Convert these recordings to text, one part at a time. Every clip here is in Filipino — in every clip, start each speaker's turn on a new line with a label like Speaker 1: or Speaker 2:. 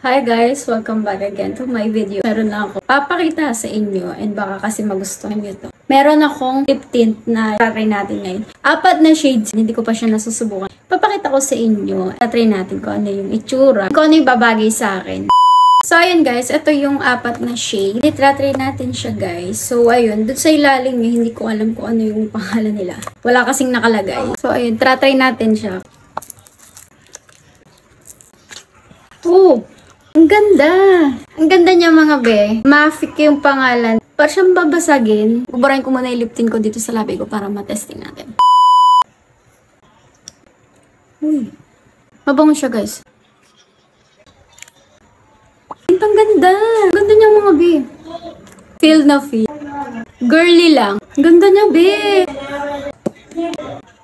Speaker 1: Hi guys! Welcome back again to my video. Meron na ako papakita sa inyo and baka kasi magustuhan nyo to. Meron akong lip tint na try natin ngayon. 4 na shades. Hindi ko pa siya nasusubukan. Papakita ko sa inyo. Try natin kung ano yung itsura. Kung ano yung babagay sa akin. So ayun guys, ito yung 4 na shade. Try natin siya guys. So ayun, doon sa ilalim niya, hindi ko alam kung ano yung pangalan nila. Wala kasing nakalagay. So ayun, try natin siya. Oh! Ang ganda! Ang ganda niya mga be. Mafic yung pangalan. Para siyang babasagin. Ubarayin ko muna yung lip tint ko dito sa labi ko para matesting natin. Uy. Mabango siya guys. Ang ganda! Ang ganda niya mga be. Feel na feel. Girly lang. Ang ganda niya be.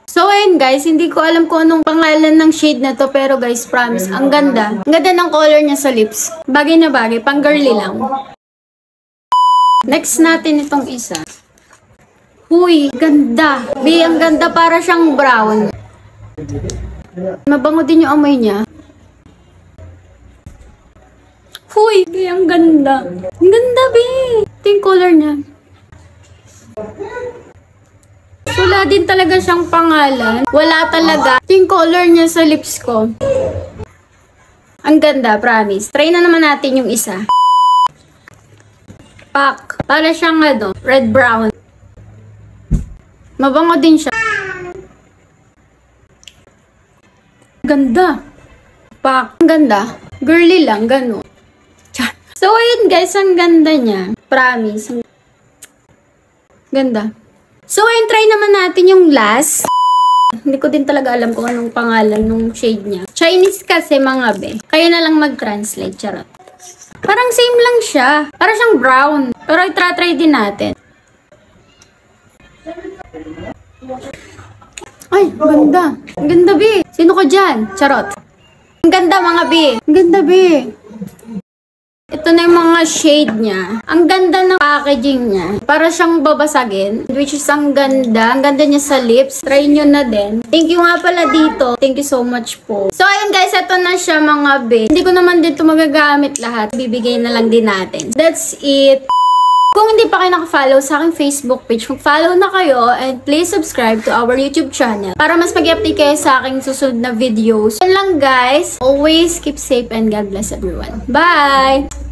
Speaker 1: So ayun guys, hindi ko alam kung anong pangalan ng shade na to, pero guys, promise, ang ganda. Ang ganda ng color niya sa lips. Bagay na bagay, pang girly lang. Next natin itong isa. Huy, ganda. Be, ang ganda, para siyang brown. Mabango din yung amoy niya. Huy, be, ang ganda. Ang ganda, be. Ito yung color niya. Wala din talaga siyang pangalan. Wala talaga. Ito yung color niya sa lips ko. Ang ganda, promise. Try na naman natin yung isa. Pak. Para siyang red-brown. Mabango din siya. Ganda. Pak. Ang ganda. Girly lang, gano'n. So, ayun guys, ang ganda niya. Promise. Ganda. So, ayun, try naman natin yung last. Hindi ko din talaga alam kung anong pangalan ng shade niya. Chinese kasi mga be. Kaya na lang mag-translate, charot. Parang same lang siya. Parang siyang brown. Pero i-try din natin. Ay, ganda. Ang ganda, be. Sino ko dyan? Charot. Ang ganda, mga be. Ang ganda, be. Ito na yung mga shade niya. Ang ganda ng packaging niya. Para siyang babasagin. Which is ang ganda. Ang ganda niya sa lips. Try nyo na din. Thank you nga pala dito. Thank you so much po. So ayun guys, ito na siya mga be. Hindi ko naman dito magagamit lahat. Bibigay na lang din natin. That's it. Kung hindi pa kayo naka-follow sa aking Facebook page, mag-follow na kayo and please subscribe to our YouTube channel para mas mag-update kayo sa aking susunod na videos. Yan lang guys. Always keep safe and God bless everyone. Bye!